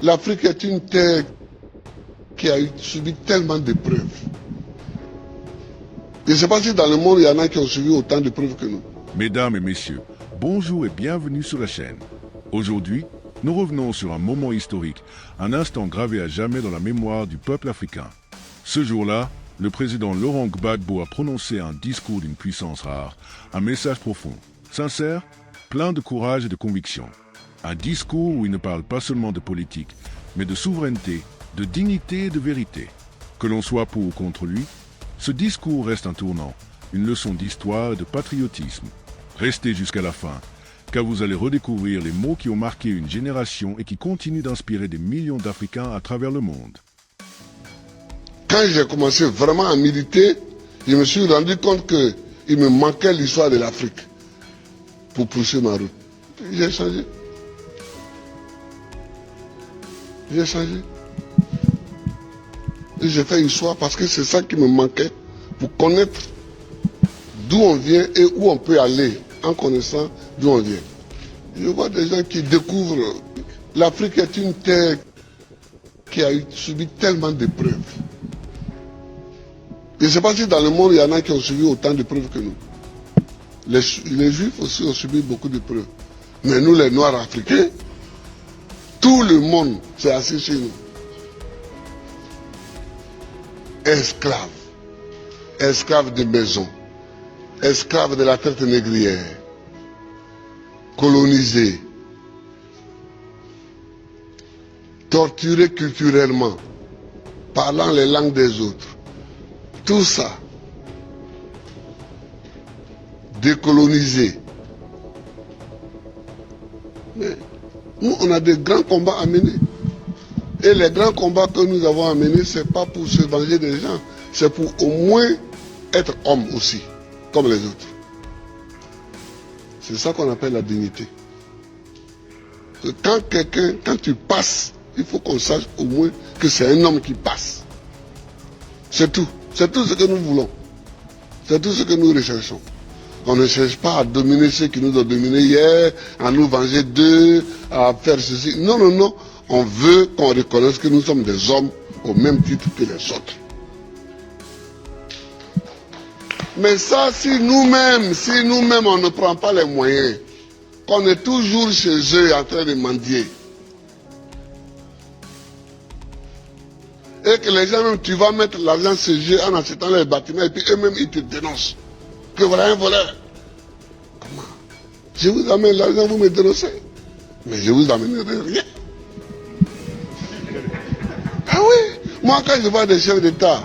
L'Afrique est une terre qui a subi tellement d'épreuves. Je ne sais pas si dans le monde, il y en a qui ont subi autant d'épreuves que nous. Mesdames et messieurs, bonjour et bienvenue sur la chaîne. Aujourd'hui, nous revenons sur un moment historique, un instant gravé à jamais dans la mémoire du peuple africain. Ce jour-là, le président Laurent Gbagbo a prononcé un discours d'une puissance rare, un message profond, sincère, plein de courage et de conviction. Un discours où il ne parle pas seulement de politique, mais de souveraineté, de dignité et de vérité. Que l'on soit pour ou contre lui, ce discours reste un tournant, une leçon d'histoire et de patriotisme. Restez jusqu'à la fin, car vous allez redécouvrir les mots qui ont marqué une génération et qui continuent d'inspirer des millions d'Africains à travers le monde. Quand j'ai commencé vraiment à militer, je me suis rendu compte qu'il me manquait l'histoire de l'Afrique pour pousser ma route. J'ai changé. J'ai changé. Et j'ai fait une histoire parce que c'est ça qui me manquait pour connaître d'où on vient et où on peut aller en connaissant d'où on vient. Je vois des gens qui découvrent. L'Afrique est une terre qui a subi tellement d'épreuves. Je ne sais pas si dans le monde, il y en a qui ont subi autant d'épreuves que nous. Les Juifs aussi ont subi beaucoup d'épreuves. Mais nous, les Noirs africains, tout le monde s'est assis chez nous. Esclaves. Esclaves de maison. Esclaves de la traite négrière. Colonisés. Torturés culturellement. Parlant les langues des autres. Tout ça, décolonisé. Mais nous, on a des grands combats à mener. Et les grands combats que nous avons à mener, ce n'est pas pour se venger des gens, c'est pour au moins être homme aussi, comme les autres. C'est ça qu'on appelle la dignité. Quand tu passes, il faut qu'on sache au moins que c'est un homme qui passe. C'est tout. C'est tout ce que nous voulons. C'est tout ce que nous recherchons. On ne cherche pas à dominer ceux qui nous ont dominés hier, à nous venger d'eux, à faire ceci. Non, non, non. On veut qu'on reconnaisse que nous sommes des hommes au même titre que les autres. Mais ça, si nous-mêmes, on ne prend pas les moyens, qu'on est toujours chez eux en train de mendier, et que les gens même, tu vas mettre l'argent chez eux en achetant les bâtiments et puis eux-mêmes ils te dénoncent. Que voilà un voleur. Comment? Je vous amène l'argent, vous me dénoncez. Mais je vous amènerai rien. Ah oui, moi quand je vois des chefs d'État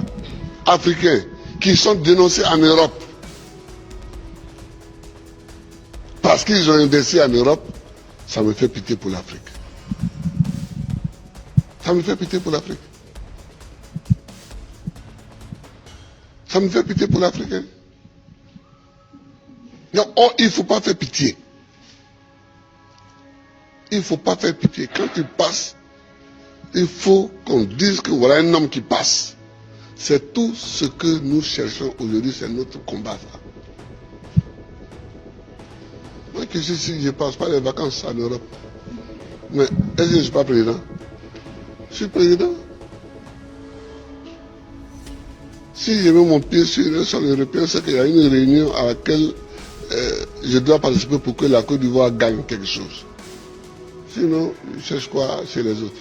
africains qui sont dénoncés en Europe parce qu'ils ont investi en Europe, ça me fait pitié pour l'Afrique. Ça me fait pitié pour l'Afrique. Ça me fait pitié pour l'Africain. Oh, il ne faut pas faire pitié. Il ne faut pas faire pitié. Quand tu passes, il faut qu'on dise que voilà un homme qui passe. C'est tout ce que nous cherchons aujourd'hui, c'est notre combat. Moi qui suis ici, je ne passe pas les vacances en Europe. Mais est-ce que je ne suis pas président? Je suis président. Si je mets mon pied sur le sol européen, c'est qu'il y a une réunion à laquelle je dois participer pour que la Côte d'Ivoire gagne quelque chose. Sinon, je cherche quoi chez les autres?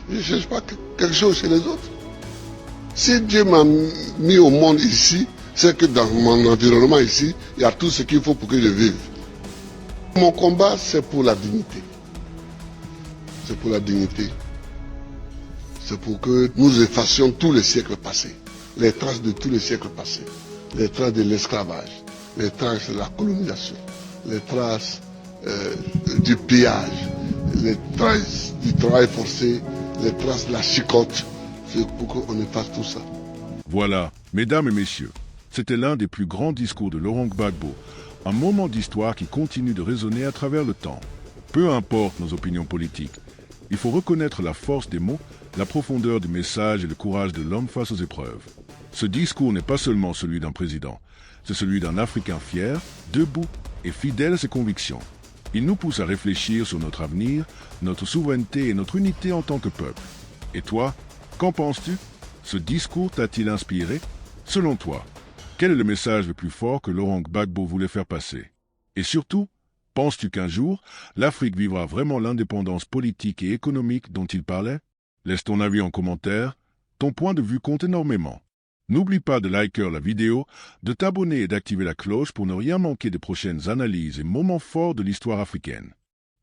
Je ne cherche pas quelque chose chez les autres. Si Dieu m'a mis au monde ici, c'est que dans mon environnement ici, il y a tout ce qu'il faut pour que je vive. Mon combat, c'est pour la dignité. C'est pour la dignité. C'est pour que nous effacions tous les siècles passés, les traces de tous les siècles passés, les traces de l'esclavage, les traces de la colonisation, les traces du pillage, les traces du travail forcé, les traces de la chicote. C'est pour qu'on efface tout ça. Voilà, mesdames et messieurs, c'était l'un des plus grands discours de Laurent Gbagbo, un moment d'histoire qui continue de résonner à travers le temps. Peu importe nos opinions politiques, il faut reconnaître la force des mots, la profondeur du message et le courage de l'homme face aux épreuves. Ce discours n'est pas seulement celui d'un président, c'est celui d'un Africain fier, debout et fidèle à ses convictions. Il nous pousse à réfléchir sur notre avenir, notre souveraineté et notre unité en tant que peuple. Et toi, qu'en penses-tu? Ce discours t'a-t-il inspiré? Selon toi, quel est le message le plus fort que Laurent Gbagbo voulait faire passer? Et surtout, penses-tu qu'un jour, l'Afrique vivra vraiment l'indépendance politique et économique dont il parlait? Laisse ton avis en commentaire, ton point de vue compte énormément. N'oublie pas de liker la vidéo, de t'abonner et d'activer la cloche pour ne rien manquer des prochaines analyses et moments forts de l'histoire africaine.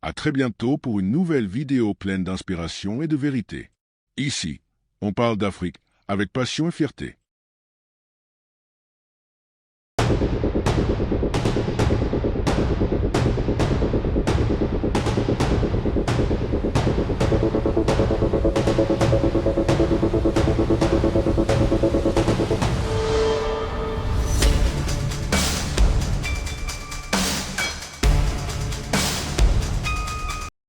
À très bientôt pour une nouvelle vidéo pleine d'inspiration et de vérité. Ici, on parle d'Afrique avec passion et fierté.